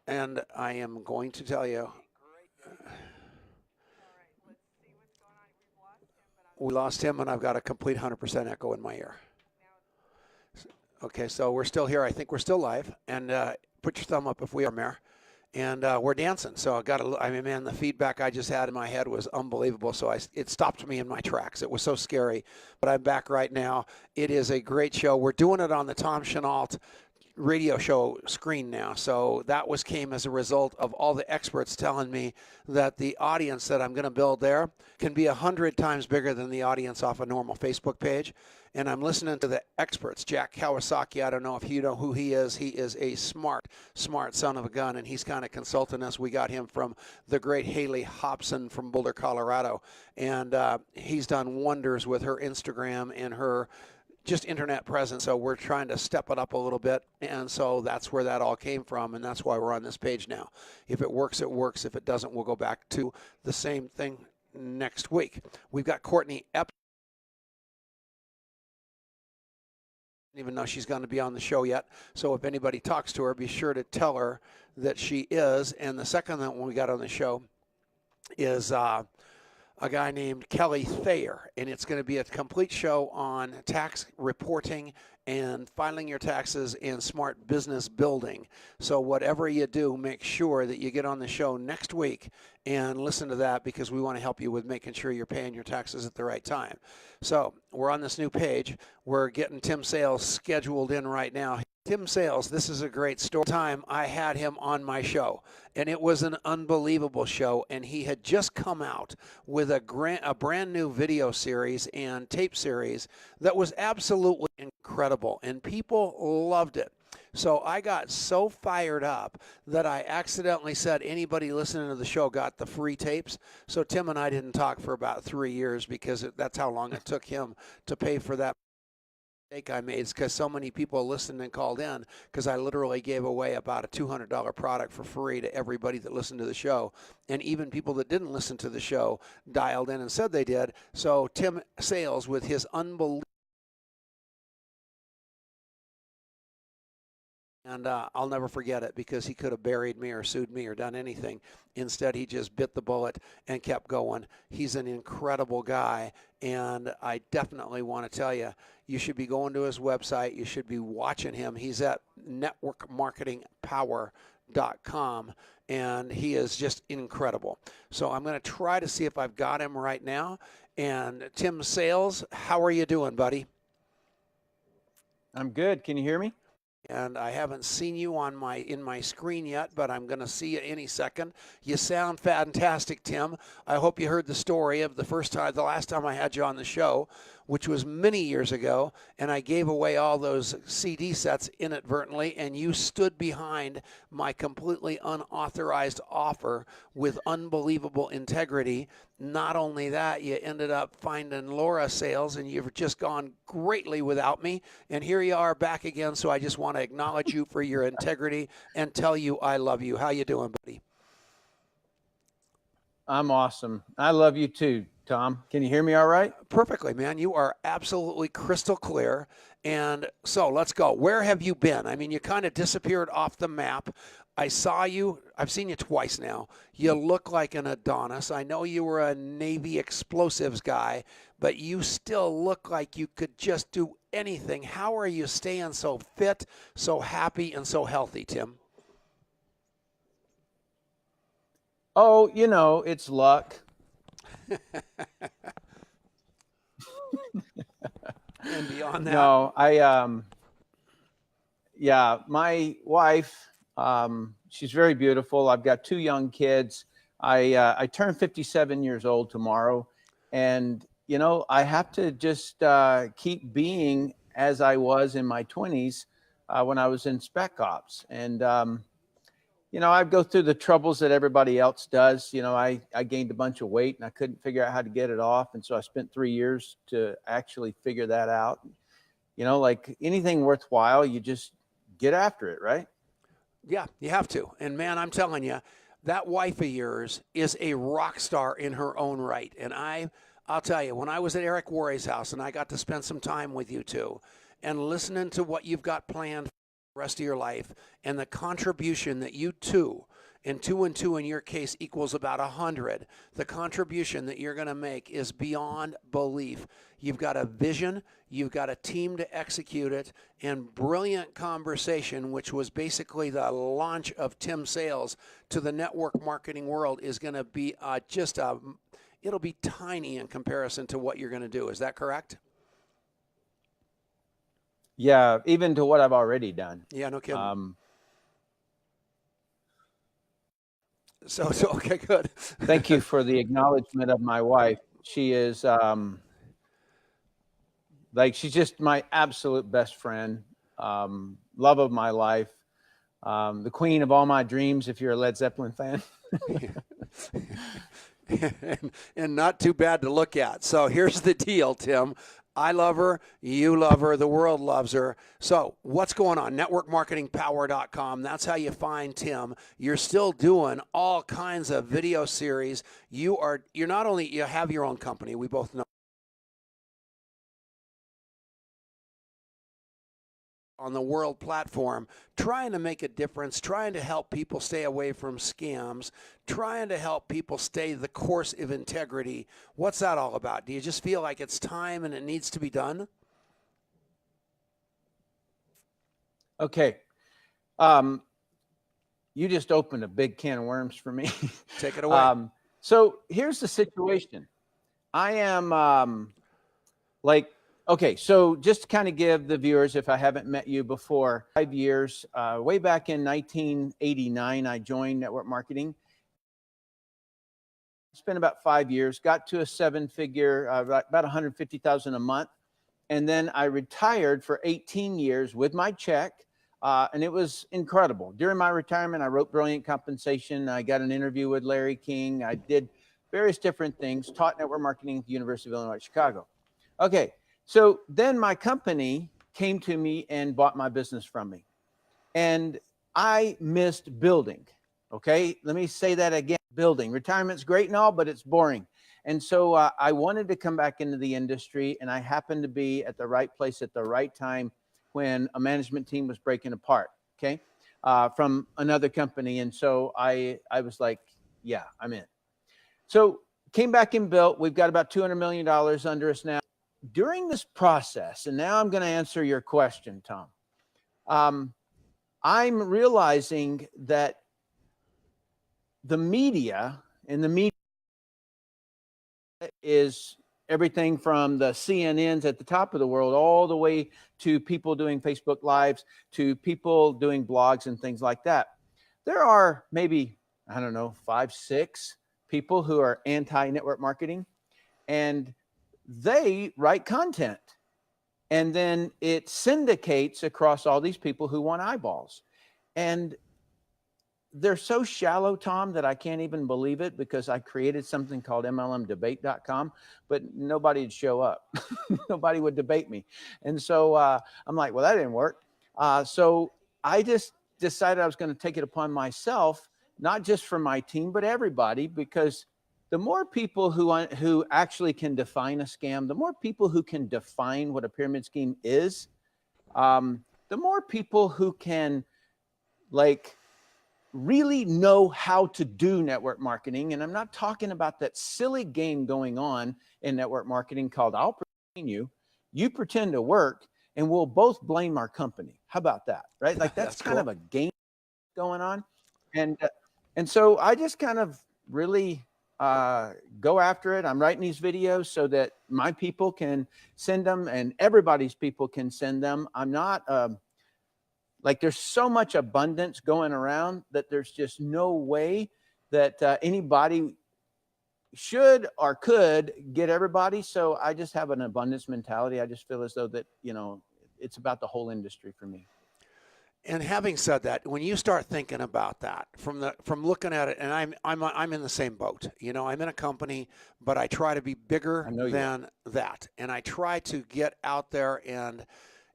And I am going to tell you, we lost him, and I've got a complete 100% echo in my ear. Okay, so we're still here. I think we're still live. And put your thumb up if we are, Mayor. And we're dancing. So I mean, man, the feedback I just had in my head was unbelievable. So it stopped me in my tracks. It was so scary. But I'm back right now. It is a great show. We're doing it on the Tom Chenault radio show screen now. So that came as a result of all the experts telling me that the audience that I'm going to build there can be 100 times bigger than the audience off a normal Facebook page. And I'm listening to the experts. Jack Kawasaki, I don't know if you know who he is. He is a smart son of a gun, and he's kind of consulting us. We got him from the great Haley Hobson from Boulder, Colorado. And he's done wonders with her Instagram and her just internet presence. So we're trying to step it up a little bit. And so that's where that all came from. And that's why we're on this page now. If it works, it works. If it doesn't, we'll go back to the same thing next week. We've got Courtney Epp. Even though she's going to be on the show yet. So if anybody talks to her, be sure to tell her that she is. And the second one we got on the show is a guy named Kelly Thayer, and it's going to be a complete show on tax reporting and filing your taxes and smart business building. So whatever you do, make sure that you get on the show next week and listen to that, because we want to help you with making sure you're paying your taxes at the right time. So we're on this new page. We're getting Tim Sales scheduled in right now. Tim Sales, this is a great story. Time I had him on my show, and it was an unbelievable show, and he had just come out with a brand new video series and tape series that was absolutely incredible, and people loved it. So I got so fired up that I accidentally said anybody listening to the show got the free tapes. So Tim and I didn't talk for about 3 years, because that's how long it took him to pay for that mistake I made, because so many people listened and called in, because I literally gave away about a $200 product for free to everybody that listened to the show. And even people that didn't listen to the show dialed in and said they did. So Tim Sales, with his unbelievable, and I'll never forget it, because he could have buried me or sued me or done anything. Instead, he just bit the bullet and kept going. He's an incredible guy, and I definitely want to tell you, you should be going to his website. You should be watching him. He's at networkmarketingpower.com, and he is just incredible. So I'm going to try to see if I've got him right now. And Tim Sales, how are you doing, buddy? I'm good. Can you hear me? And I haven't seen you in my screen yet, but I'm going to see you any second. You sound fantastic, Tim. I hope you heard the story of the last time I had you on the show, which was many years ago, and I gave away all those CD sets inadvertently, and you stood behind my completely unauthorized offer with unbelievable integrity. Not only that, you ended up finding Laura Sales, and you've just gone greatly without me, and here you are back again. So I just want to acknowledge you for your integrity and tell you I love you. How you doing, buddy? I'm awesome. I love you too, Tom. Can you hear me all right? Perfectly, man. You are absolutely crystal clear. And so let's go. Where have you been? I mean, you kind of disappeared off the map. I saw you. I've seen you twice now. You look like an Adonis. I know you were a Navy explosives guy, but you still look like you could just do anything. How are you staying so fit, so happy, and so healthy, Tim? Oh, it's luck. And beyond that? No, yeah, my wife, she's very beautiful. I've got 2 young kids. I turn 57 years old tomorrow, and I have to just keep being as I was in my 20s when I was in Spec Ops. And I go through the troubles that everybody else does. I gained a bunch of weight, and I couldn't figure out how to get it off. And so I spent 3 years to actually figure that out. Like anything worthwhile, you just get after it, right? Yeah, you have to. And man, I'm telling you, that wife of yours is a rock star in her own right. And I'll tell you, when I was at Eric Worre's house, and I got to spend some time with you two, and listening to what you've got planned rest of your life, and the contribution that you two, and 2 and 2 in your case equals about 100, the contribution that you're going to make is beyond belief. You've got a vision, you've got a team to execute it, and brilliant conversation, which was basically the launch of Tim Sales to the network marketing world, is going to be it'll be tiny in comparison to what you're going to do. Is that correct? Yeah, even to what I've already done. Yeah, no kidding. So okay, good. Thank you for the acknowledgement of my wife. She is she's just my absolute best friend, love of my life, the queen of all my dreams, if you're a Led Zeppelin fan. and not too bad to look at. So here's the deal, Tim. I love her. You love her. The world loves her. So what's going on? Networkmarketingpower.com. That's how you find Tim. You're still doing all kinds of video series. You're not only, you have your own company. We both know. On the world platform, trying to make a difference, trying to help people stay away from scams, trying to help people stay the course of integrity. What's that all about? Do you just feel like it's time and it needs to be done? Okay. You just opened a big can of worms for me. Take it away. So here's the situation. I am okay, so just to kind of give the viewers, if I haven't met you before, 5 years, way back in 1989, I joined network marketing. Spent about 5 years, got to a 7-figure, about 150,000 a month. And then I retired for 18 years with my check. And it was incredible. During my retirement, I wrote Brilliant Compensation. I got an interview with Larry King. I did various different things, taught network marketing at the University of Illinois at Chicago. Okay. So then my company came to me and bought my business from me. And I missed building. Okay, let me say that again. Building. Retirement's great and all, but it's boring. And so I wanted to come back into the industry, and I happened to be at the right place at the right time when a management team was breaking apart, okay, from another company. And so I was like, yeah, I'm in. So came back and built. We've got about $200 million under us now. During this process, and now I'm going to answer your question, Tom, I'm realizing that the media is everything from the CNNs at the top of the world all the way to people doing Facebook Lives, to people doing blogs and things like that. There are maybe, I don't know, 5, 6 people who are anti-network marketing, and they write content, and then it syndicates across all these people who want eyeballs. And they're so shallow, Tom, that I can't even believe it, because I created something called MLMdebate.com, but nobody would show up. Nobody would debate me. And so I'm like, well, that didn't work. So I just decided I was going to take it upon myself, not just for my team, but everybody, because the more people who actually can define a scam, the more people who can define what a pyramid scheme is, the more people who can really know how to do network marketing. And I'm not talking about that silly game going on in network marketing called I'll pretend you pretend to work, and we'll both blame our company. How about that? Right? Like that's kind of a game going on. And so I just kind of really go after it. I'm writing these videos so that my people can send them and everybody's people can send them. I'm not there's so much abundance going around that there's just no way that anybody should or could get everybody. So I just have an abundance mentality. I just feel as though that, it's about the whole industry for me. And having said that, when you start thinking about that from looking at it, and I'm in the same boat. I'm in a company, but I try to be bigger than that, and I try to get out there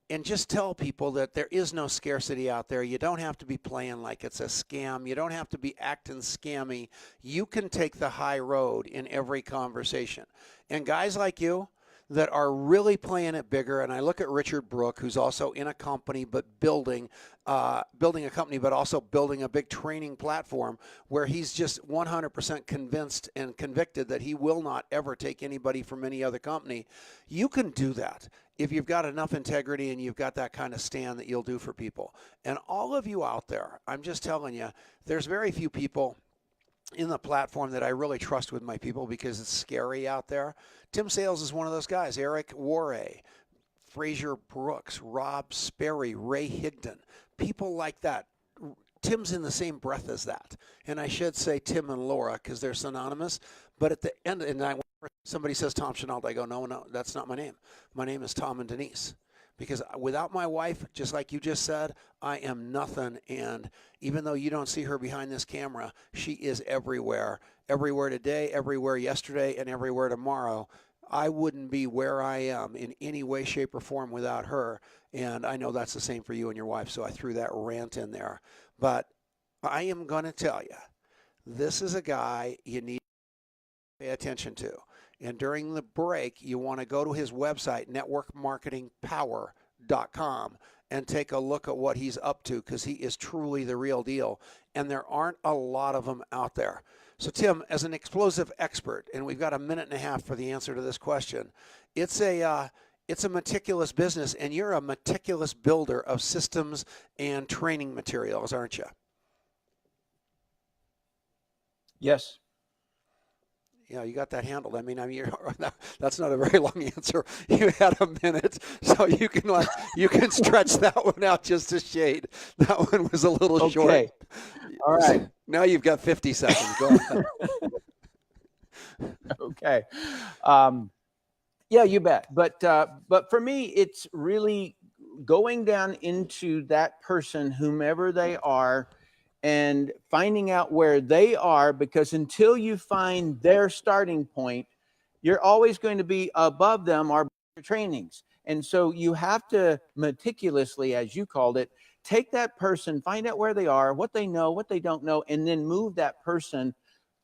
and just tell people that there is no scarcity out there. You don't have to be playing like it's a scam. You don't have to be acting scammy. You can take the high road in every conversation. And guys like you that are really playing it bigger. And I look at Richard Brooke, who's also in a company, but building a company, but also building a big training platform where he's just 100% convinced and convicted that he will not ever take anybody from any other company. You can do that if you've got enough integrity and you've got that kind of stand that you'll do for people. And all of you out there, I'm just telling you, there's very few people in the platform that I really trust with my people because it's scary out there. Tim Sales is one of those guys. Eric Worre, Fraser Brooks, Rob Sperry, Ray Higdon, people like that. Tim's in the same breath as that. And I should say Tim and Laura because they're synonymous. But at the end, and when somebody says Tom Chenault, I go, no, that's not my name. My name is Tom and Denise. Because without my wife, just like you just said, I am nothing. And even though you don't see her behind this camera, she is everywhere. Everywhere today, everywhere yesterday, and everywhere tomorrow. I wouldn't be where I am in any way, shape, or form without her. And I know that's the same for you and your wife, so I threw that rant in there. But I am going to tell you, this is a guy you need to pay attention to. And during the break, you want to go to his website, networkmarketingpower.com, and take a look at what he's up to because he is truly the real deal. And there aren't a lot of them out there. So, Tim, as an explosive expert, and we've got a minute and a half for the answer to this question, it's a meticulous business, and you're a meticulous builder of systems and training materials, aren't you? Yes. Yeah, you got that handled. I mean, that's not a very long answer. You had a minute, so you can stretch that one out just a shade. That one was a little short. Okay. All right. Now you've got 50 seconds. Go ahead. Okay. Yeah, you bet. But for me, it's really going down into that person, whomever they are, and finding out where they are, because until you find their starting point, you're always going to be above them or their trainings. And so you have to meticulously, as you called it, take that person, find out where they are, what they know, what they don't know, and then move that person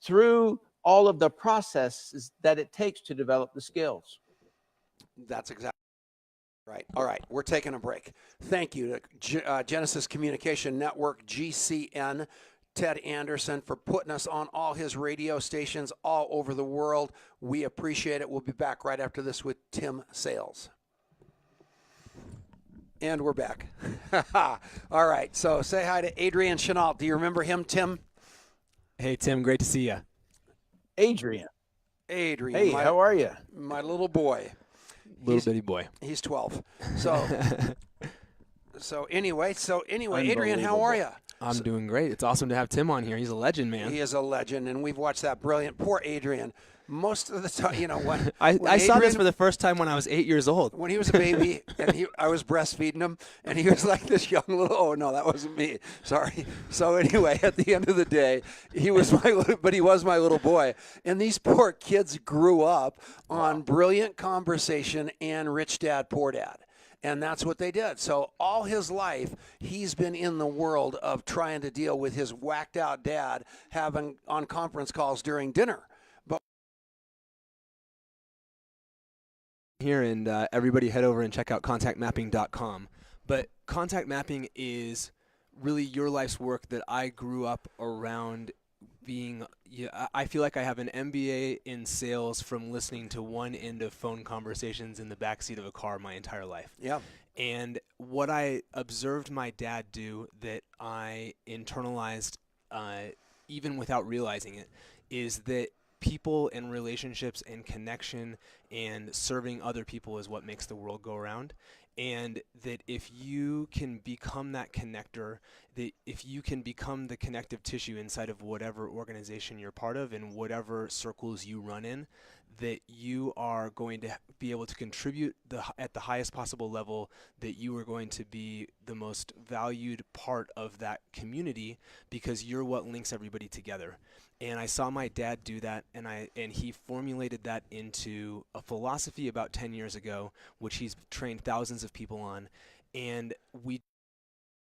through all of the processes that it takes to develop the skills. That's exactly right. All right, we're taking a break. Thank you to Genesis Communication Network, GCN, Ted Anderson, for putting us on all his radio stations all over the world. We appreciate it. We'll be back right after this with Tim Sales. And we're back. All right, so say hi to Adrian Chenault. Do you remember him, Tim? Hey, Tim, great to see you. Adrian. Adrian. Hey, how are you? My little boy. Little bitty boy. He's 12. So anyway, Adrian, how are you? I'm doing great. It's awesome to have Tim on here. He's a legend, man. He is a legend, and we've watched that brilliant. Poor Adrian. Most of the time, when I saw this for the first time when I was 8 years old. When he was a baby, and I was breastfeeding him, and he was like this young little. Oh no, that wasn't me. Sorry. So anyway, at the end of the day, he was my little boy. And these poor kids grew up on brilliant conversation and Rich Dad, Poor Dad. And that's what they did. So all his life, he's been in the world of trying to deal with his whacked out dad having on conference calls during dinner. Here, and everybody head over and check out contactmapping.com. But contact mapping is really your life's work that I grew up around being. I feel like I have an MBA in sales from listening to one end of phone conversations in the backseat of a car my entire life. Yeah. And what I observed my dad do that I internalized even without realizing it is that people and relationships and connection and serving other people is what makes the world go around. And that if you can become that connector, that if you can become the connective tissue inside of whatever organization you're part of and whatever circles you run in, that you are going to be able to contribute at the highest possible level, that you are going to be the most valued part of that community because you're what links everybody together. And I saw my dad do that, and he formulated that into a philosophy about 10 years ago, which he's trained thousands of people on. And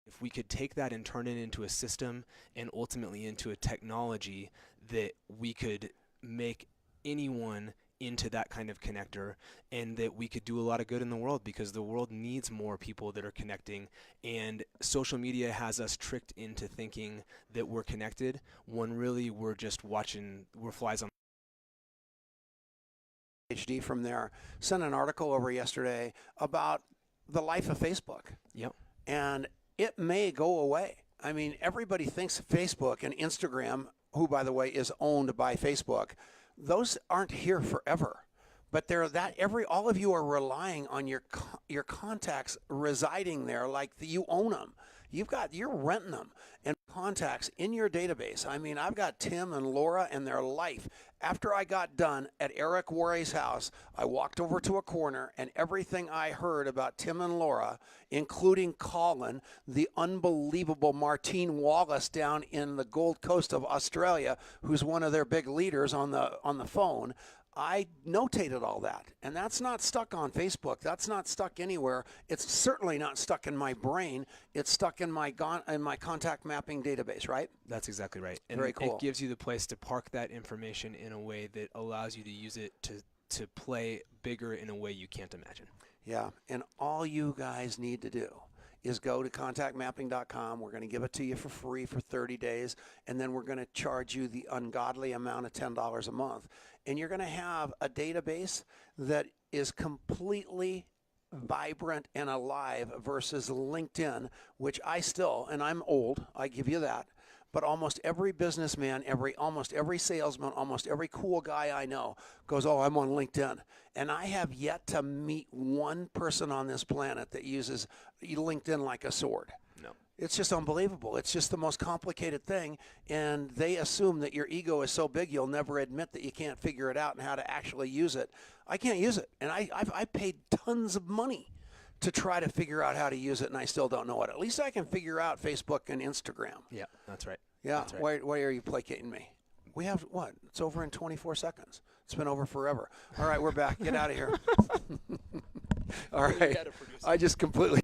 if we could take that and turn it into a system and ultimately into a technology that we could make anyone into that kind of connector, and that we could do a lot of good in the world, because the world needs more people that are connecting. And social media has us tricked into thinking that we're connected when really we're just we're flies on HD from there. Sent an article over yesterday about the life of Facebook. Yep. And it may go away. I mean, everybody thinks Facebook and Instagram, who, by the way, is owned by Facebook, those aren't here forever. But they're all of you are relying on your contacts residing there, like you own them. You're renting them and contacts in your database. I mean, I've got Tim and Laura and their life. After I got done at Eric Worre's house, I walked over to a corner, and everything I heard about Tim and Laura, including Colin, the unbelievable Martine Wallace down in the Gold Coast of Australia, who's one of their big leaders on the phone, I notated all that, and that's not stuck on Facebook. That's not stuck anywhere. It's certainly not stuck in my brain. It's stuck in my contact mapping database, right? That's exactly right. And Very cool. It gives you the place to park that information in a way that allows you to use it to play bigger in a way you can't imagine. Yeah, and all you guys need to do is go to contactmapping.com. We're going to give it to you for free for 30 days, and then we're going to charge you the ungodly amount of $10 a month. And you're going to have a database that is completely vibrant and alive versus LinkedIn, which and I'm old, I give you that, but almost every businessman, almost every salesman, almost every cool guy I know goes, oh, I'm on LinkedIn. And I have yet to meet one person on this planet that uses LinkedIn like a sword. No. It's just unbelievable. It's just the most complicated thing, and they assume that your ego is so big you'll never admit that you can't figure it out and how to actually use it. I can't use it, and I paid tons of money to try to figure out how to use it, and I still don't know it. At least I can figure out Facebook and Instagram. Yeah, that's right. Yeah, That's right. why are you placating me? We have what? It's over in 24 seconds. It's been over forever. All right, we're back. Get out of here. All right. I just completely...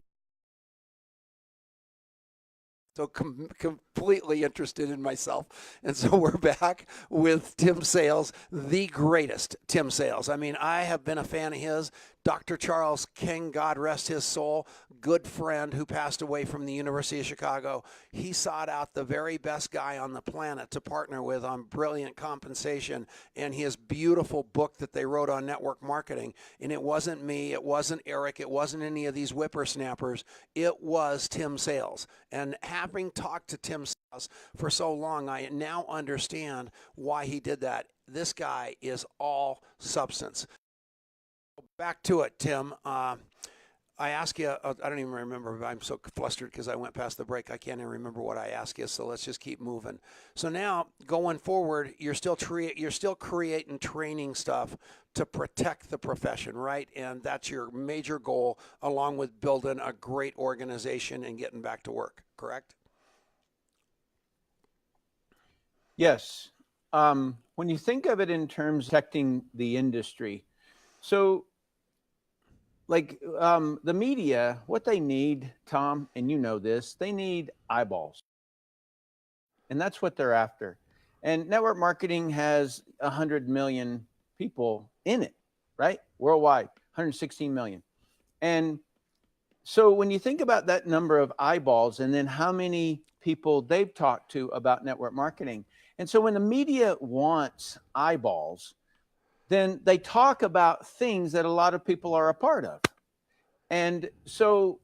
So completely interested in myself. And so we're back with Tim Sales, the greatest Tim Sales. I mean, I have been a fan of his. Dr. Charles King, God rest his soul, good friend who passed away from the University of Chicago. He sought out the very best guy on the planet to partner with on brilliant compensation, and his beautiful book that they wrote on network marketing. And it wasn't me, it wasn't Eric, it wasn't any of these whippersnappers. It was Tim Sales. And having talked to Tim Sales for so long, I now understand why he did that. This guy is all substance. Back to it, Tim. I asked you, I don't even remember, I'm so flustered because I went past the break, I can't even remember what I asked you, so let's just keep moving. So now, going forward, you're still creating training stuff to protect the profession, right? And that's your major goal, along with building a great organization and getting back to work, correct? Yes. When you think of it in terms of protecting the industry, so like the media, what they need, Tom, and you know this, they need eyeballs. And that's what they're after. And network marketing has 100 million people in it, right? Worldwide, 116 million. And so when you think about that number of eyeballs and then how many people they've talked to about network marketing. And so when the media wants eyeballs, then they talk about things that a lot of people are a part of. And so,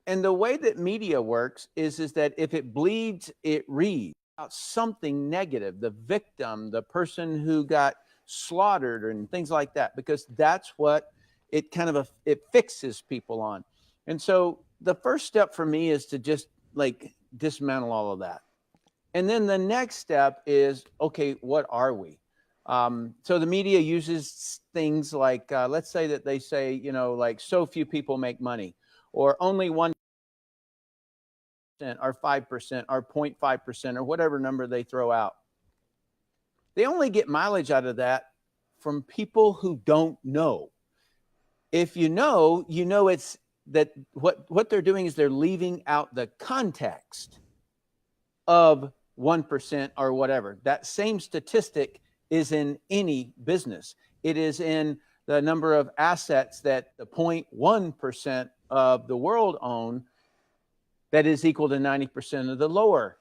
and the way that media works is that if it bleeds, it reads about something negative, the victim, the person who got slaughtered and things like that, because that's what it kind of, it fixes people on. And so the first step for me is to just like dismantle all of that. And then the next step is, okay, what are we? So the media uses things like, let's say that they say, you know, like so few people make money, or only 1% or 5% or 0.5% or whatever number they throw out. They only get mileage out of that from people who don't know. If you know it's that what they're doing is they're leaving out the context of 1% or whatever. That same statistic is in any business. It is in the number of assets that the 0.1% of the world own that is equal to 90% of the lower.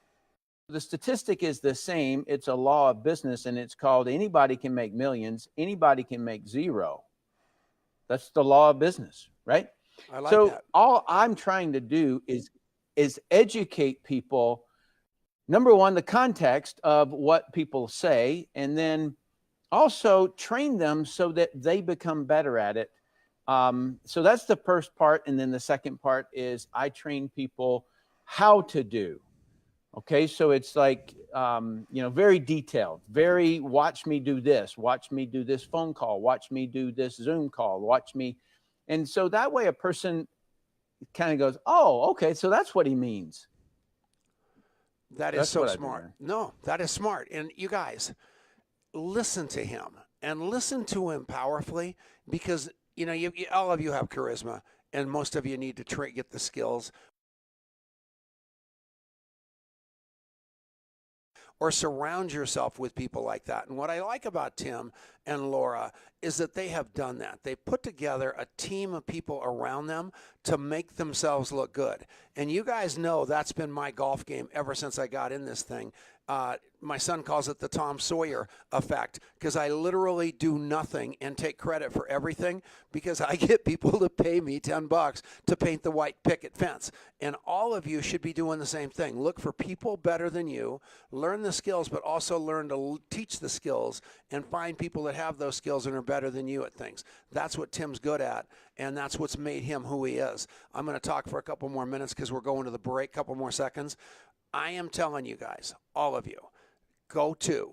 The statistic is the same. It's a law of business, and it's called anybody can make millions, anybody can make zero. That's the law of business, right? I like so that. All I'm trying to do is educate people. Number one, the context of what people say, and then also train them so that they become better at it. So that's the first part. And then the second part is I train people how to do. Okay, so it's like, very detailed, very watch me do this phone call, watch me do this Zoom call, watch me. And so that way a person kind of goes, oh, okay, so that's what he means. That is so smart. No, that is smart. And you guys, listen to him and listen to him powerfully, because, all of you have charisma, and most of you need to get the skills. Or surround yourself with people like that. And what I like about Tim and Laura is that they have done that. They put together a team of people around them to make themselves look good. And you guys know that's been my golf game ever since I got in this thing. My son calls it the Tom Sawyer effect, because I literally do nothing and take credit for everything, because I get people to pay me $10 to paint the white picket fence. And all of you should be doing the same thing. Look for people better than you, learn the skills, but also learn to teach the skills, and find people that have those skills and are better than you at things. That's what Tim's good at, and that's what's made him who he is. I'm going to talk for a couple more minutes because we're going to the break, couple more seconds. I am telling you guys, all of you, go to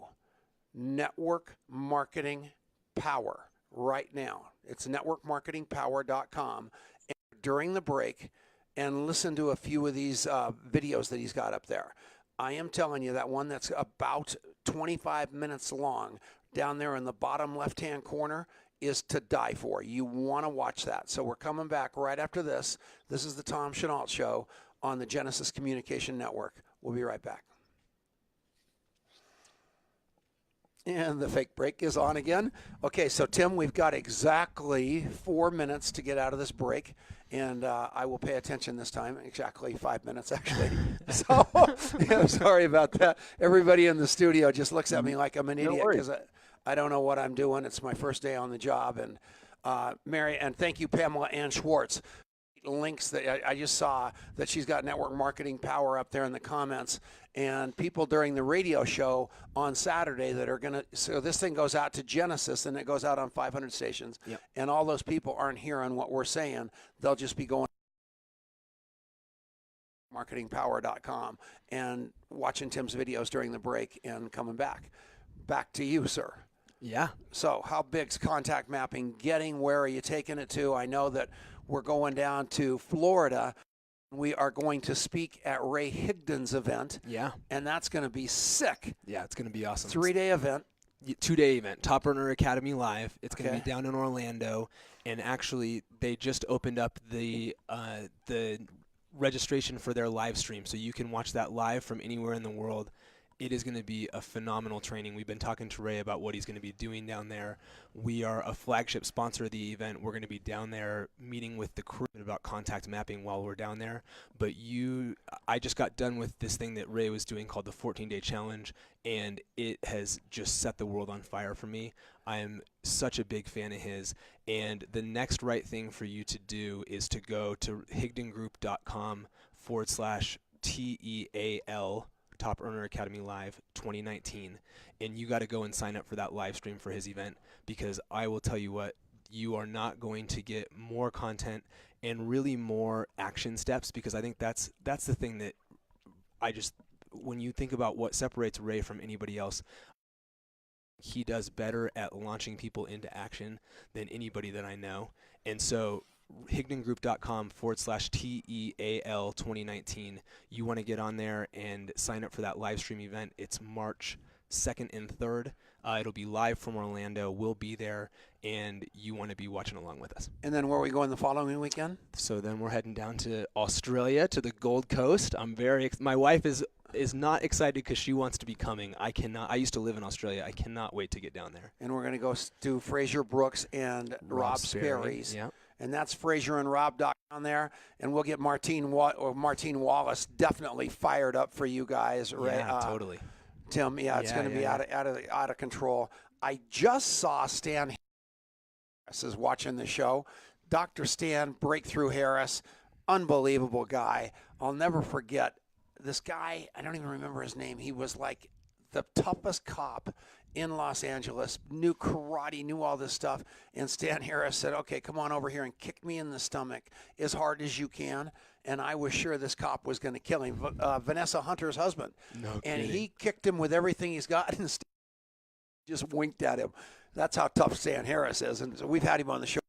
Network Marketing Power right now. It's networkmarketingpower.com. And during the break, and listen to a few of these videos that he's got up there. I am telling you, that one that's about 25 minutes long down there in the bottom left-hand corner is to die for. You want to watch that. So we're coming back right after this. This is the Tom Chenault Show on the Genesis Communication Network. We'll be right back. And the fake break is on again. Okay, so Tim, we've got exactly 4 minutes to get out of this break, and I will pay attention this time. Exactly 5 minutes, actually. So I'm sorry about that. Everybody in the studio just looks at me like I'm an idiot because I don't know what I'm doing. It's my first day on the job. And Mary, and thank you, Pamela Ann Schwartz. Links that I just saw that she's got Network Marketing Power up there in the comments, and people during the radio show on Saturday that are going to, so this thing goes out to Genesis and it goes out on 500 stations. Yep. And all those people aren't hearing what we're saying. They'll just be going to marketingpower.com and watching Tim's videos during the break and coming back. Back to you, sir. Yeah. So how big's contact mapping getting? Where are you taking it to? I know that we're going down to Florida. We are going to speak at Ray Higdon's event. Yeah. And that's going to be sick. Yeah, it's going to be awesome. 3-day event. 2-day event, Top Earner Academy Live. It's going to be down in Orlando. And actually, they just opened up the registration for their live stream. So you can watch that live from anywhere in the world. It is going to be a phenomenal training. We've been talking to Ray about what he's going to be doing down there. We are a flagship sponsor of the event. We're going to be down there meeting with the crew about contact mapping while we're down there. But I just got done with this thing that Ray was doing called the 14-day challenge, and it has just set the world on fire for me. I am such a big fan of his. And the next right thing for you to do is to go to higdongroup.com/TEAL, Top Earner Academy Live 2019, and you got to go and sign up for that live stream for his event, because I will tell you what, you are not going to get more content and really more action steps, because I think that's the thing that when you think about what separates Ray from anybody else, he does better at launching people into action than anybody that I know. And so higdongroup.com/TEAL 2019. You want to get on there and sign up for that live stream event. It's March 2nd and 3rd. It'll be live from Orlando. We'll be there, and you want to be watching along with us. And then where are we going the following weekend? So then we're heading down to Australia, to the Gold Coast. My wife is is not excited because she wants to be coming. I cannot. I used to live in Australia. I cannot wait to get down there. And we're going to go do Fraser Brooks and Rob Sperry's. Yeah. And that's Fraser and Rob down there. And we'll get Martine Wallace definitely fired up for you guys. Right? Yeah, totally. Tim, it's going to be out of control. I just saw Stan Harris is watching the show. Dr. Stan Breakthrough Harris, unbelievable guy. I'll never forget this guy. I don't even remember his name. He was like the toughest cop in Los Angeles, knew karate, knew all this stuff. And Stan Harris said, okay, come on over here and kick me in the stomach as hard as you can. And I was sure this cop was going to kill him. Vanessa Hunter's husband. No and kidding. He kicked him with everything he's got and Stan just winked at him. That's how tough Stan Harris is. And so we've had him on the show.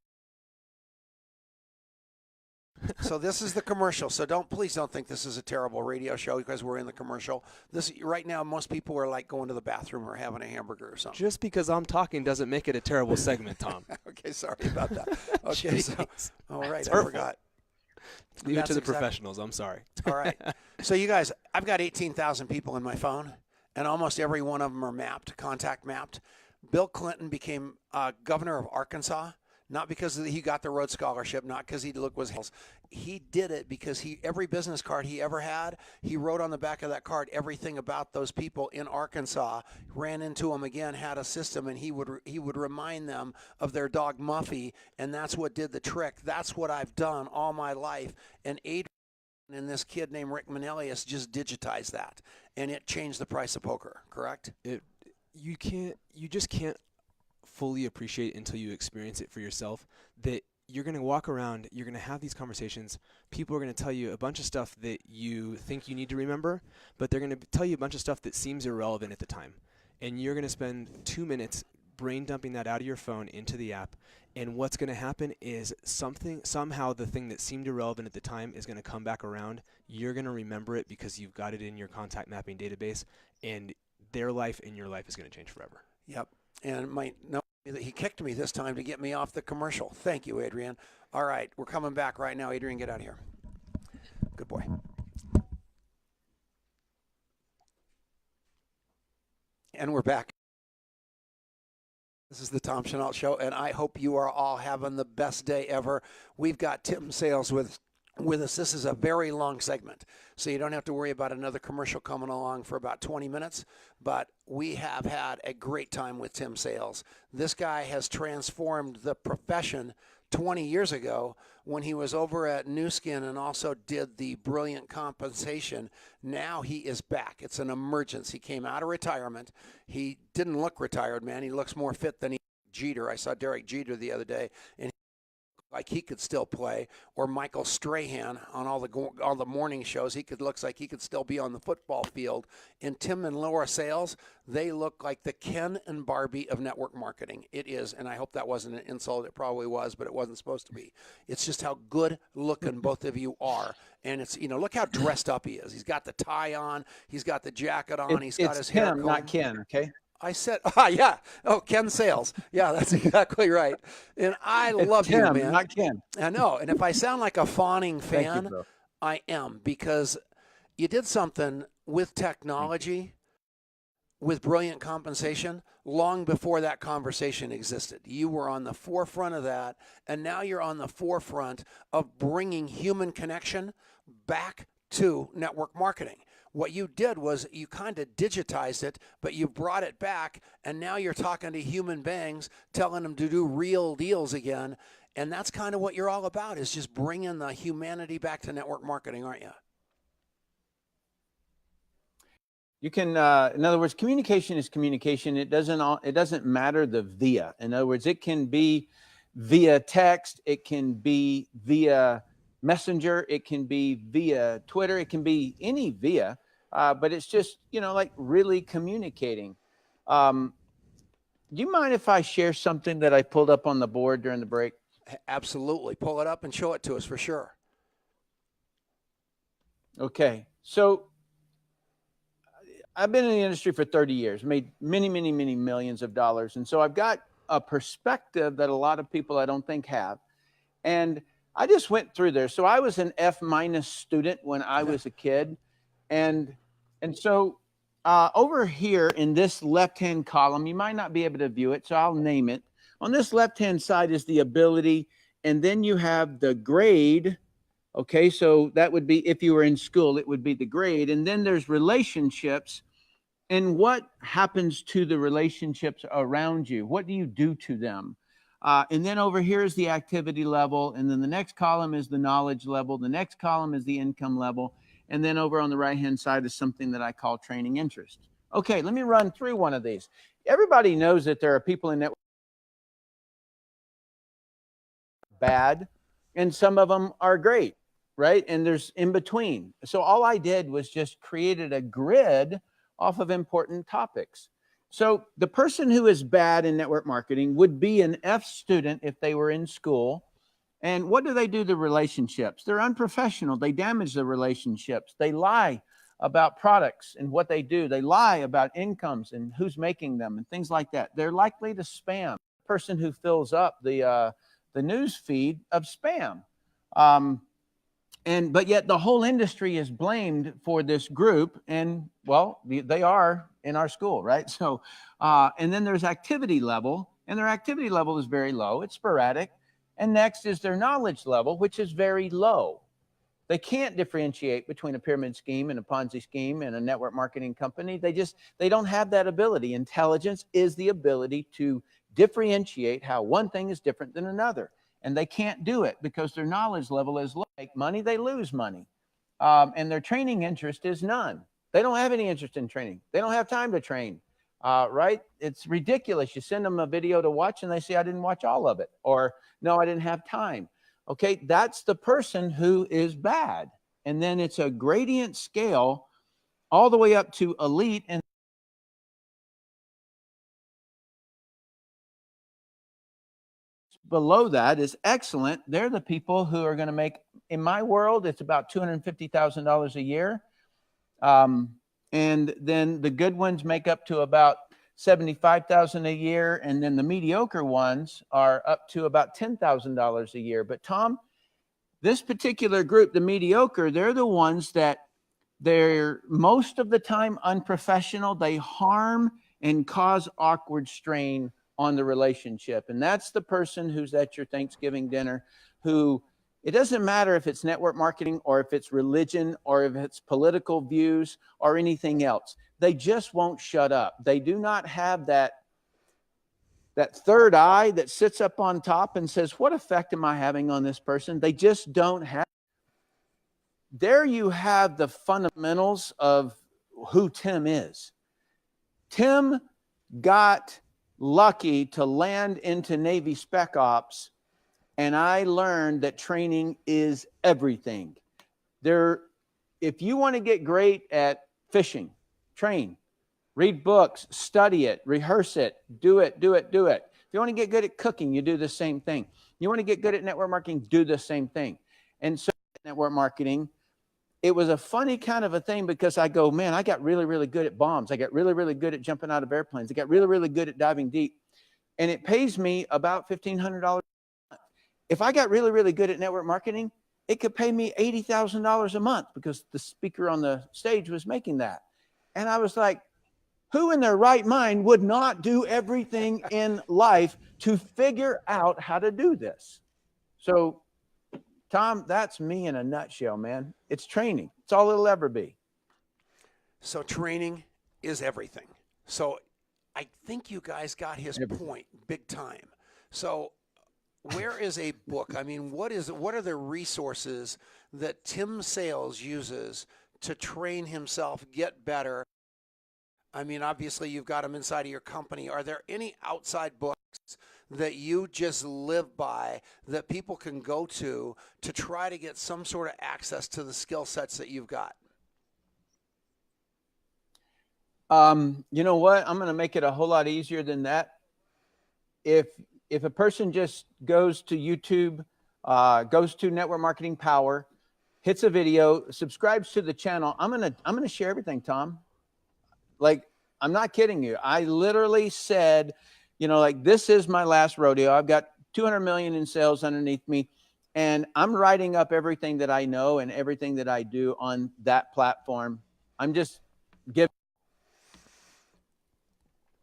So this is the commercial. So please don't think this is a terrible radio show because we're in the commercial. This right now, most people are like going to the bathroom or having a hamburger or something. Just because I'm talking doesn't make it a terrible segment, Tom. Okay, sorry about that. Okay, so all right, I forgot. Leave it to the professionals. I'm sorry. All right. So you guys, I've got 18,000 people in my phone, and almost every one of them are mapped, contact mapped. Bill Clinton became governor of Arkansas. Not because he got the Rhodes Scholarship, not because he did it because every business card he ever had, he wrote on the back of that card everything about those people in Arkansas, ran into them again, had a system, and he would remind them of their dog Muffy, and that's what did the trick. That's what I've done all my life. And Adrian and this kid named Rick Manelius just digitized that, and it changed the price of poker, correct? You just can't fully appreciate until you experience it for yourself that you're going to walk around, you're going to have these conversations, people are going to tell you a bunch of stuff that you think you need to remember, but they're going to tell you a bunch of stuff that seems irrelevant at the time. And you're going to spend 2 minutes brain dumping that out of your phone into the app, and what's going to happen is somehow the thing that seemed irrelevant at the time is going to come back around. You're going to remember it because you've got it in your contact mapping database, and their life and your life is going to change forever. Yep. And he kicked me this time to get me off the commercial. Thank you, Adrian. All right, we're coming back right now. Adrian, get out of here. Good boy. And we're back. This is the Tom Chenault Show, and I hope you are all having the best day ever. We've got Tim Sales with us. This is a very long segment, so you don't have to worry about another commercial coming along for about 20 minutes, but we have had a great time with Tim Sales. This guy has transformed the profession 20 years ago when he was over at Nu Skin and also did the Brilliant Compensation. Now he is back. It's an emergence. He came out of retirement. He didn't look retired, man. He looks more fit than Jeter. I saw Derek Jeter the other day, and like he could still play, or Michael Strahan on all the morning shows. Looks like he could still be on the football field. And Tim and Laura Sales, they look like the Ken and Barbie of network marketing. It is, and I hope that wasn't an insult. It probably was, but it wasn't supposed to be. It's just how good looking both of you are. And it's, look how dressed up he is. He's got the tie on. He's got the jacket on. He's got his hair combed. Not Ken, okay? I said, yeah. Oh, Ken Sales. Yeah, that's exactly right. And I love Tim, you, man. not Ken. I know. And if I sound like a fawning fan, You, I am, because you did something with technology, with Brilliant Compensation, long before that conversation existed. You were on the forefront of that, and now you're on the forefront of bringing human connection back to network marketing. What you did was you kind of digitized it, but you brought it back, and now you're talking to human beings, telling them to do real deals again. And that's kind of what you're all about, is just bringing the humanity back to network marketing, aren't you? You can, in other words, communication is communication. It doesn't matter the via. In other words, it can be via text, it can be via Messenger, it can be via Twitter, it can be any via. But it's just, like really communicating. Do you mind if I share something that I pulled up on the board during the break? Absolutely. Pull it up and show it to us for sure. Okay. So I've been in the industry for 30 years, made many, many, many millions of dollars. And so I've got a perspective that a lot of people I don't think have. And I just went through there. So I was an F- student when I was a kid. And And so over here in this left-hand column, you might not be able to view it, so I'll name it. On this left-hand side is the ability, and then you have the grade. Okay, so that would be, if you were in school, it would be the grade. And then there's relationships, and what happens to the relationships around you? What do you do to them? And then over here is the activity level. And then the next column is the knowledge level. The next column is the income level. And then over on the right-hand side is something that I call training interest. Okay, let me run through one of these. Everybody knows that there are people in network bad, and some of them are great, right? And there's in between. So all I did was just created a grid off of important topics. So the person who is bad in network marketing would be an F student if they were in school. And what do they do to relationships? They're unprofessional. They damage the relationships. They lie about products and what they do. They lie about incomes and who's making them and things like that. They're likely to spam. The person who fills up the news feed of spam. But yet the whole industry is blamed for this group, and well, they are in our school, right? So, and then there's activity level, and their activity level is very low. It's sporadic. And next is their knowledge level, which is very low. They can't differentiate between a pyramid scheme and a Ponzi scheme and a network marketing company. They don't have that ability. Intelligence is the ability to differentiate how one thing is different than another. And they can't do it because their knowledge level is low. They make money, they lose money. And their training interest is none. They don't have any interest in training. They don't have time to train, right? It's ridiculous. You send them a video to watch and they say, I didn't watch all of it. Or, no, I didn't have time. Okay, that's the person who is bad. And then it's a gradient scale all the way up to elite. And below that is excellent. They're the people who are going to make, in my world, it's about $250,000 a year. And then the good ones make up to about $75,000 a year. And then the mediocre ones are up to about $10,000 a year. But Tom, this particular group, the mediocre, they're the ones that they're most of the time unprofessional. They harm and cause awkward strain on the relationship. And that's the person who's at your Thanksgiving dinner who, it doesn't matter if it's network marketing or if it's religion or if it's political views or anything else. They just won't shut up. They do not have that third eye that sits up on top and says, what effect am I having on this person? They just don't have. There you have the fundamentals of who Tim is. Tim got lucky to land into Navy Spec Ops, and I learned that training is everything. If you want to get great at fishing, train, read books, study it, rehearse it, do it. If you want to get good at cooking, you do the same thing. You want to get good at network marketing, do the same thing. And so network marketing, it was a funny kind of a thing because I go, man, I got really, really good at bombs. I got really, really good at jumping out of airplanes. I got really, really good at diving deep. And it pays me about $1,500. If I got really, really good at network marketing, it could pay me $80,000 a month because the speaker on the stage was making that. And I was like, who in their right mind would not do everything in life to figure out how to do this? So, Tom, that's me in a nutshell, man. It's training. It's all it'll ever be. So training is everything. So I think you guys got his point big time. So where is a book? I mean, what are the resources that Tim Sales uses to train himself, get better? I mean, obviously you've got them inside of your company. Are there any outside books that you just live by that people can go to try to get some sort of access to the skill sets that you've got? You know what? I'm going to make it a whole lot easier than that. If a person just goes to YouTube, goes to Network Marketing Power, hits a video, subscribes to the channel, I'm going to share everything, Tom. Like, I'm not kidding you. I literally said, you know, like, this is my last rodeo. I've got 200 million in sales underneath me, and I'm writing up everything that I know and everything that I do on that platform. I'm just give.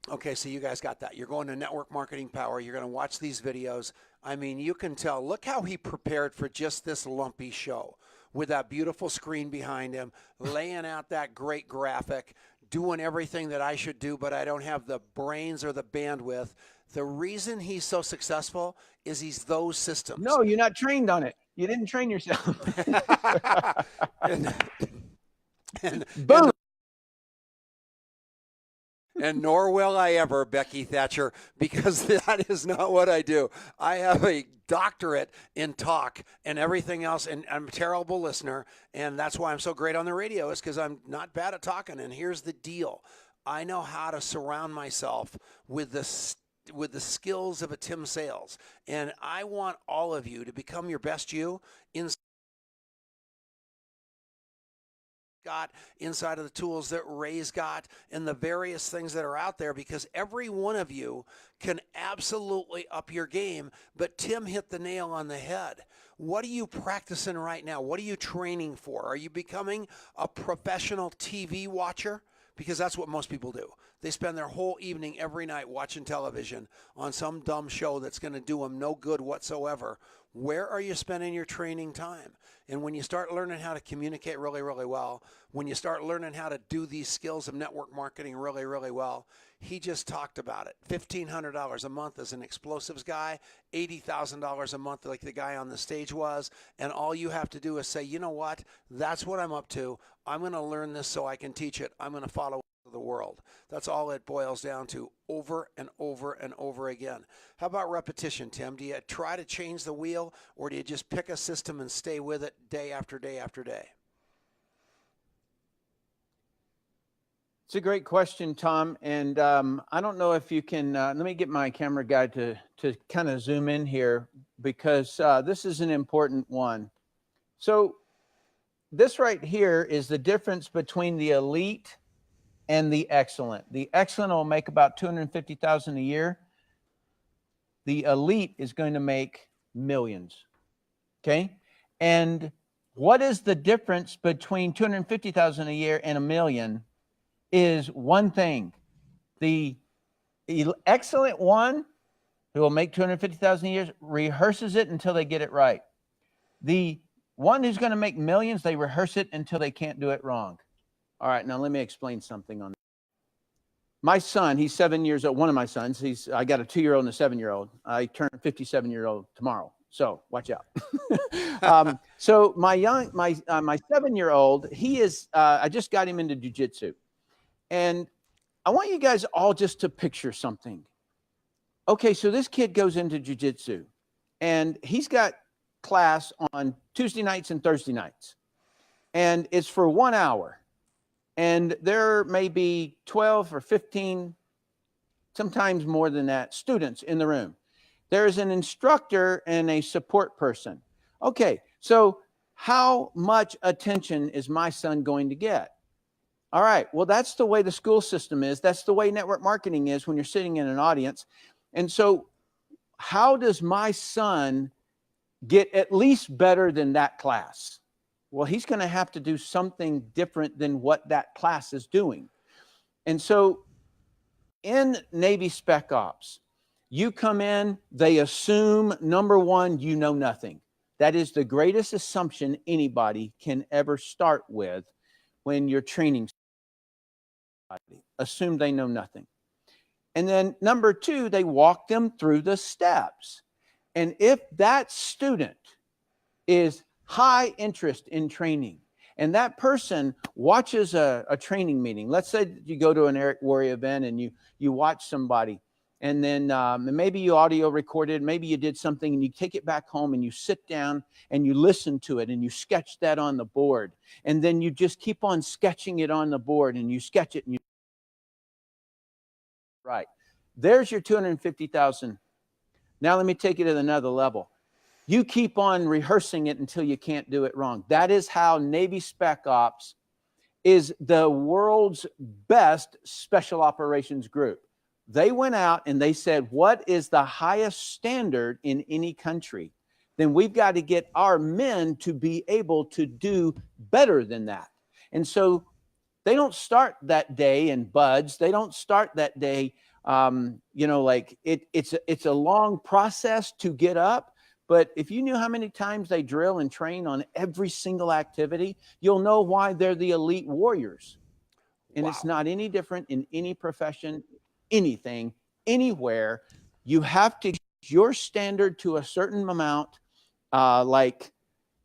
Okay, so you guys got that. You're going to Network Marketing Power. You're going to watch these videos. I mean, you can tell. Look how he prepared for just this lumpy show with that beautiful screen behind him, laying out that great graphic, doing everything that I should do, but I don't have the brains or the bandwidth. The reason he's so successful is he's those systems. No, you're not trained on it. You didn't train yourself. and Boom. And nor will I ever, Becky Thatcher, because that is not what I do. I have a doctorate in talk and everything else, and I'm a terrible listener, and that's why I'm so great on the radio, is because I'm not bad at talking. And here's the deal. I know how to surround myself with the skills of a Tim Sales, and I want all of you to become your best you inside of the tools that Ray's got and the various things that are out there, because every one of you can absolutely up your game. But Tim hit the nail on the head. What are you practicing right now? What are you training for? Are you becoming a professional TV watcher? Because that's what most people do. They spend their whole evening every night watching television on some dumb show that's going to do them no good whatsoever. Where are you spending your training time? And when you start learning how to communicate really, really well, when you start learning how to do these skills of network marketing really, really well, he just talked about it. $1,500 a month as an explosives guy, $80,000 a month like the guy on the stage was, and all you have to do is say, you know what, that's what I'm up to. I'm going to learn this so I can teach it. I'm going to follow the world. That's all it boils down to, over and over and over again. How about repetition, Tim? Do you try to change the wheel, or do you just pick a system and stay with it day after day after day? It's a great question, Tom. And I don't know if you can, let me get my camera guy to kind of zoom in here, because this is an important one. So this right here is the difference between the elite and the excellent. The excellent will make about $250,000 a year. The elite is going to make millions. Okay. And what is the difference between $250,000 a year and $1 million? Is one thing. The excellent one, who will make $250,000 a year, rehearses it until they get it right. The one who's going to make millions, they rehearse it until they can't do it wrong. All right, now let me explain something on that. My son, he's 7 years old. One of my sons, I got a 2-year-old and a 7-year-old. I turn 57-year-old tomorrow, so watch out. So my 7-year-old, he is. I just got him into jiu-jitsu. And I want you guys all just to picture something. Okay, so this kid goes into jiu-jitsu, and he's got class on Tuesday nights and Thursday nights. And it's for 1 hour. And there may be 12 or 15, sometimes more than that, students in the room. There is an instructor and a support person. Okay, so how much attention is my son going to get? All right, well, that's the way the school system is. That's the way network marketing is when you're sitting in an audience. And so how does my son get at least better than that class? Well, he's going to have to do something different than what that class is doing. And so in Navy Spec Ops, you come in, they assume, number one, you know nothing. That is the greatest assumption anybody can ever start with when you're training somebody. Assume they know nothing. And then number two, they walk them through the steps. And if that student is high interest in training, and that person watches a training meeting. Let's say you go to an Eric Worre event and you watch somebody, and then maybe you audio recorded, maybe you did something, and you take it back home and you sit down and you listen to it and you sketch that on the board. And then you just keep on sketching it on the board, and you sketch it and you right. There's your $250,000. Now let me take it to another level. You keep on rehearsing it until you can't do it wrong. That is how Navy Spec Ops is the world's best special operations group. They went out and they said, what is the highest standard in any country? Then we've got to get our men to be able to do better than that. And so They don't start that day in buds. They don't start that day, like it's a long process to get up. But if you knew how many times they drill and train on every single activity, you'll know why they're the elite warriors. And It's not any different in any profession, anything, anywhere. You have to get your standard to a certain amount,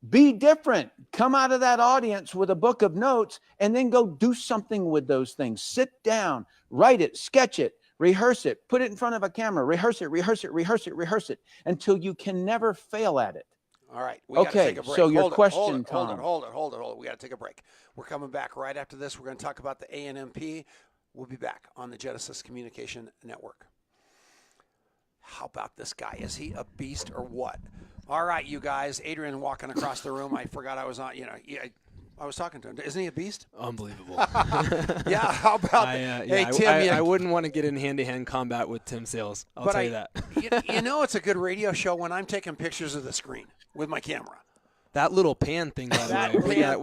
be different. Come out of that audience with a book of notes and then go do something with those things. Sit down, write it, sketch it, rehearse it, put it in front of a camera, rehearse it until you can never fail at it. All right. We got to take a break. So your question, Tom. Hold it. We got to take a break. We're coming back right after this. We're going to talk about the ANMP. We'll be back on the Genesis Communication Network. How about this guy? Is he a beast or what? All right, you guys. Adrian walking across the room. I forgot I was on, I was talking to him. Isn't he a beast? Unbelievable. Yeah, how about hey, Tim, I wouldn't want to get in hand-to-hand combat with Tim Sales. I'll tell you that. It's a good radio show when I'm taking pictures of the screen with my camera. That little pan thing, by the way,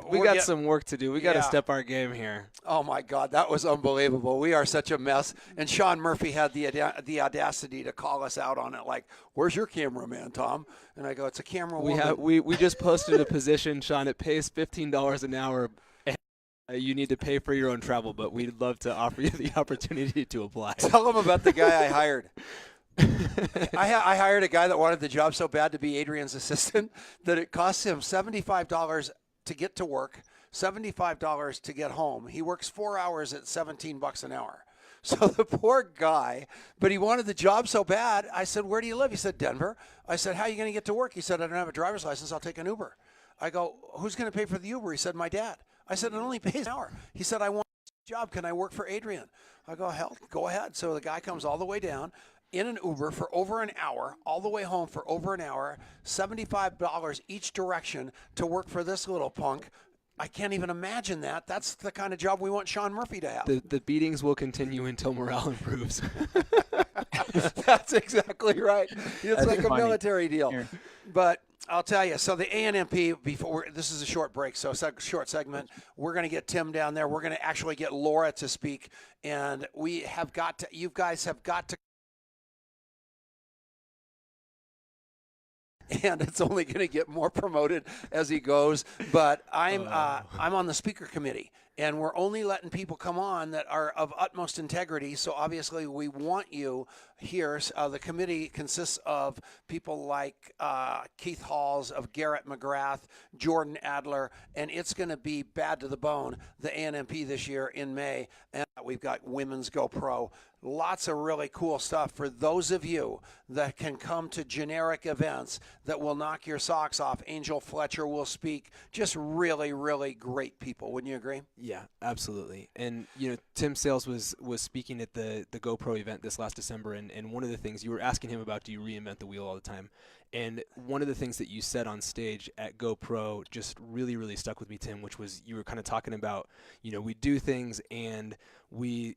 we got some work to do. We got to step our game here. Oh my God, that was unbelievable. We are such a mess. And Sean Murphy had the audacity to call us out on it. Like, "Where's your cameraman, Tom?" And I go, "It's a camera woman." We just posted a position, Sean. It pays $15 an hour. You need to pay for your own travel, but we'd love to offer you the opportunity to apply. Tell him about the guy I hired. I hired a guy that wanted the job so bad to be Adrian's assistant that it costs him $75 to get to work, $75 to get home. He works 4 hours at $17 an hour. So the poor guy, but he wanted the job so bad. I said, "Where do you live?" He said, "Denver." I said, "How are you going to get to work?" He said, "I don't have a driver's license. I'll take an Uber." I go, "Who's going to pay for the Uber?" He said, "My dad." I said, "It only pays an hour." He said, "I want a job. Can I work for Adrian?" I go, "Hell, go ahead." So the guy comes all the way down in an Uber for over an hour, all the way home for over an hour, $75 each direction to work for this little punk. I can't even imagine that. That's the kind of job we want Sean Murphy to have. The beatings will continue until morale improves. That's exactly right. It's That's like funny. a military deal. Here. But I'll tell you, so the ANMP, this is a short break, so short segment. We're going to get Tim down there. We're going to actually get Laura to speak. And you guys have got to. And it's only going to get more promoted as he goes. But I'm on the speaker committee, and we're only letting people come on that are of utmost integrity. So obviously we want you here. The committee consists of people like Keith Halls, of Garrett McGrath, Jordan Adler, and it's going to be bad to the bone, the ANMP this year in May. And we've got Women's Go Pro. Lots of really cool stuff for those of you that can come to generic events that will knock your socks off. Angel Fletcher will speak. Just really, really great people. Wouldn't you agree? Yeah, absolutely. And, Tim Sales was speaking at the GoPro event this last December, and one of the things you were asking him about, do you reinvent the wheel all the time? And one of the things that you said on stage at GoPro just really, really stuck with me, Tim, which was you were kind of talking about, we do things and we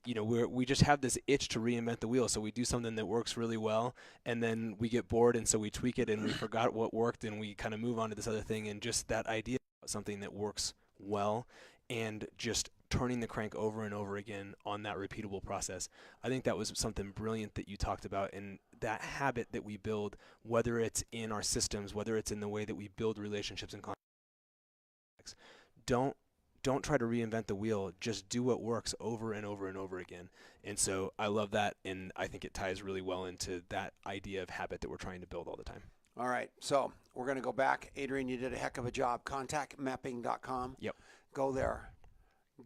just have this itch to reinvent the wheel. So we do something that works really well, and then we get bored, and so we tweak it, and we forgot what worked, and we kind of move on to this other thing. And just that idea of something that works well and just turning the crank over and over again on that repeatable process. I think that was something brilliant that you talked about, and that habit that we build, whether it's in our systems, whether it's in the way that we build relationships and contacts. Don't try to reinvent the wheel. Just do what works over and over and over again. And so I love that, and I think it ties really well into that idea of habit that we're trying to build all the time. All right, so we're going to go back. Adrian, you did a heck of a job. Contactmapping.com. Yep. Go there.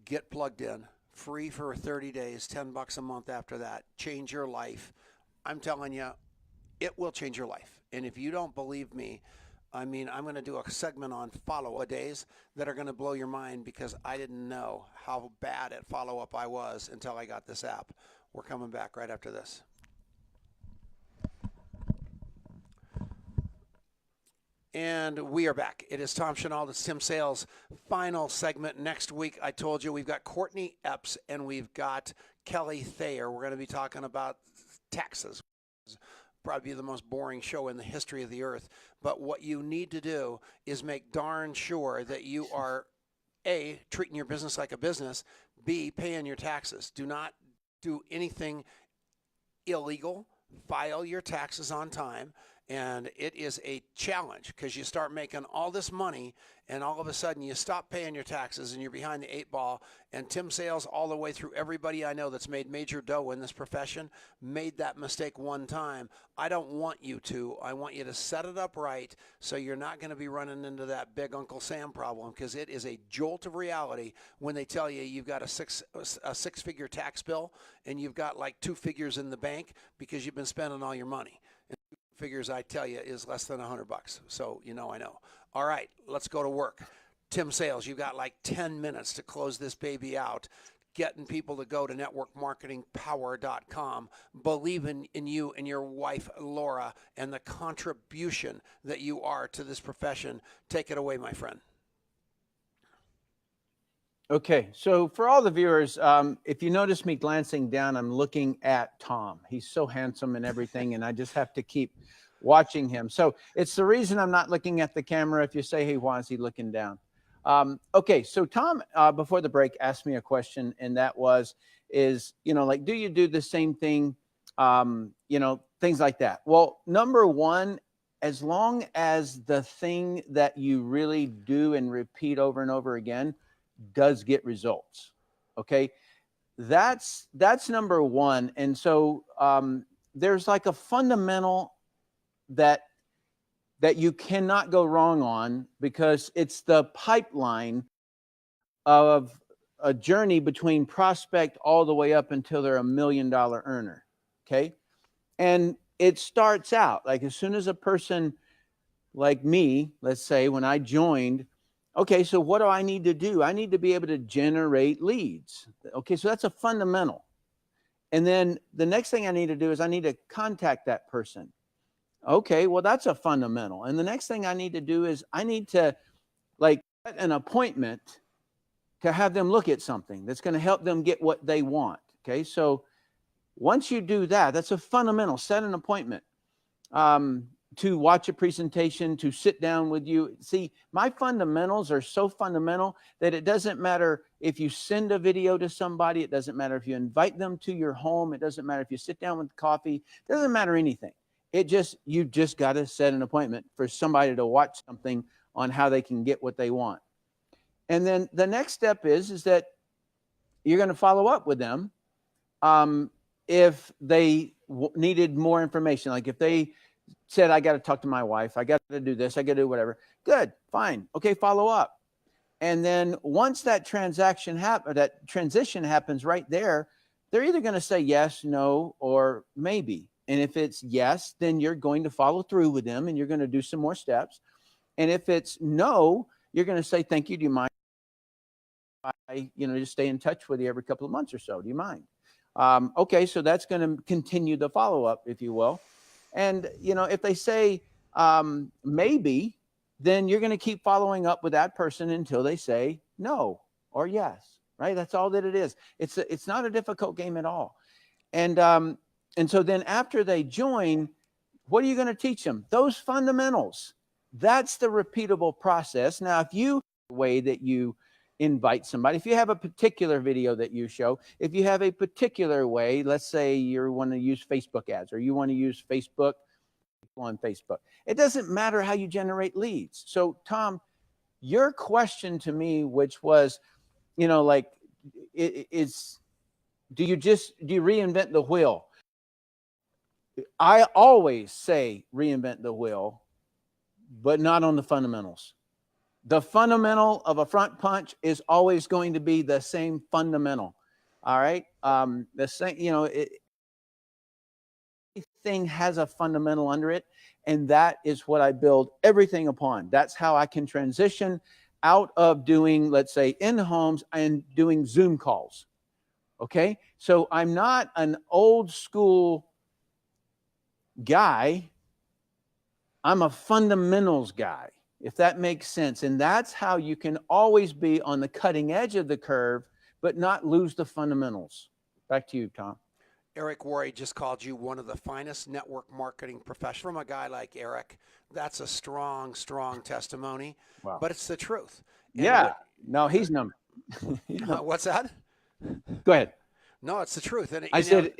Get plugged in. Free for 30 days, $10 a month after that. Change your life. I'm telling you, it will change your life. And if you don't believe me, I'm going to do a segment on follow-up days that are going to blow your mind, because I didn't know how bad at follow-up I was until I got this app. We're coming back right after this. And we are back. It is Tom Chenault, it's Tim Sales' final segment. Next week, I told you, we've got Courtney Epps and we've got Kelly Thayer. We're going to be talking about taxes. Probably the most boring show in the history of the earth. But what you need to do is make darn sure that you are A, treating your business like a business, B, paying your taxes. Do not do anything illegal. File your taxes on time. And it is a challenge because you start making all this money and all of a sudden you stop paying your taxes and you're behind the 8 ball. And Tim Sales, all the way through everybody I know that's made major dough in this profession, made that mistake one time. I don't want you to. I want you to set it up right so you're not going to be running into that big Uncle Sam problem, because it is a jolt of reality when they tell you you've got a six-figure tax bill and you've got like 2 figures in the bank because you've been spending all your money. Figures, I tell you, is less than $100. So, I know. All right, let's go to work. Tim Sales, you've got like 10 minutes to close this baby out. Getting people to go to networkmarketingpower.com, believing in you and your wife, Laura, and the contribution that you are to this profession. Take it away, my friend. Okay, so for all the viewers, if you notice me glancing down, I'm looking at Tom. He's so handsome and everything, and I just have to keep watching him. So it's the reason I'm not looking at the camera. If you say, hey, why is he looking down? Okay, so Tom, before the break, asked me a question, and that is, like, do you do the same thing, things like that? Well, number one, as long as the thing that you really do and repeat over and over again does get results. Okay. That's number one. And so, there's like a fundamental that you cannot go wrong on, because it's the pipeline of a journey between prospect all the way up until they're $1 million earner. Okay. And it starts out like, as soon as a person like me, let's say, when I joined, okay, so what do I need to do? I need to be able to generate leads. Okay, so that's a fundamental. And then the next thing I need to do is I need to contact that person. Okay, well, that's a fundamental. And the next thing I need to do is I need to like set an appointment to have them look at something that's going to help them get what they want. Okay, so once you do that, that's a fundamental. Set an appointment. To watch a presentation, to sit down with you. See, my fundamentals are so fundamental that it doesn't matter if you send a video to somebody. It doesn't matter if you invite them to your home. It doesn't matter if you sit down with coffee. It doesn't matter anything. You just got to set an appointment for somebody to watch something on how they can get what they want. And then the next step is that you're going to follow up with them if they needed more information. Like if they said, I got to talk to my wife, I got to do this, I got to do whatever. Good, fine. Okay, follow up. And then once that transition happens right there, they're either going to say yes, no, or maybe. And if it's yes, then you're going to follow through with them and you're going to do some more steps. And if it's no, you're going to say, thank you. Do you mind? Just stay in touch with you every couple of months or so. Do you mind? Okay, so that's going to continue the follow-up, if you will. And, if they say maybe, then you're going to keep following up with that person until they say no or yes, right? That's all that it is. It's not a difficult game at all. And so then after they join, what are you going to teach them? Those fundamentals. That's the repeatable process. Now, if you way that you invite somebody, if you have a particular video that you show, if you have a particular way, let's say you want to use Facebook ads or you want to use Facebook on Facebook, it doesn't matter how you generate leads. So Tom, your question to me, which was, do you reinvent the wheel? I always say reinvent the wheel, but not on the fundamentals. The fundamental of a front punch is always going to be the same fundamental. All right. The same, everything has a fundamental under it. And that is what I build everything upon. That's how I can transition out of doing, let's say, in homes and doing Zoom calls. Okay. So I'm not an old school guy. I'm a fundamentals guy, if that makes sense. And that's how you can always be on the cutting edge of the curve, but not lose the fundamentals. Back to you, Tom. Eric Worre just called you one of the finest network marketing professionals. From a guy like Eric, that's a strong, strong testimony. Wow. But it's the truth. And yeah. No, he's number. What's that? Go ahead. No, it's the truth. And I said,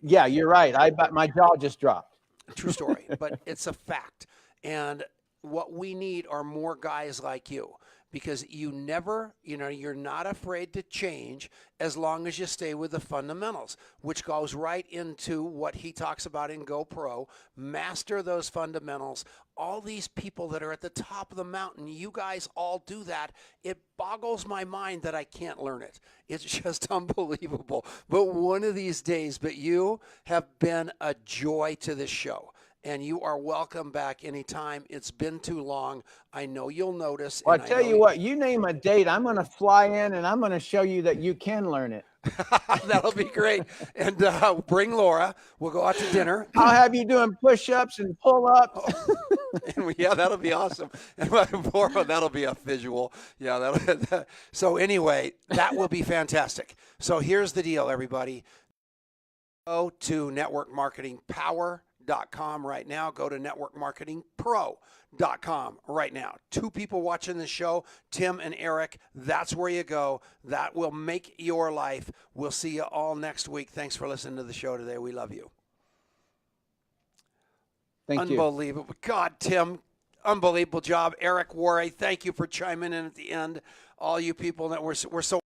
yeah, you're right. My jaw just dropped. True story, but it's a fact. And what we need are more guys like you, because you never, you're not afraid to change as long as you stay with the fundamentals, which goes right into what he talks about in GoPro. Master those fundamentals. All these people that are at the top of the mountain, you guys all do that. It boggles my mind that I can't learn it. It's just unbelievable. But one of these days, you have been a joy to this show. And you are welcome back anytime. It's been too long. I know you'll notice. Well, I tell you what, you name a date, I'm going to fly in and I'm going to show you that you can learn it. That'll be great. And bring Laura. We'll go out to dinner. I'll have you doing push-ups and pull-ups. Yeah, that'll be awesome. And Laura, that'll be a visual. Yeah. So anyway, that will be fantastic. So here's the deal, everybody. Go to networkmarketingpower.com right now. Go to networkmarketingpro.com right now. 2 people watching the show, Tim and Eric. That's where you go. That will make your life. We'll see you all next week. Thanks for listening to the show today. We love you. Thank you. Unbelievable. God, Tim, unbelievable job. Eric Worre, thank you for chiming in at the end. All you people that we're so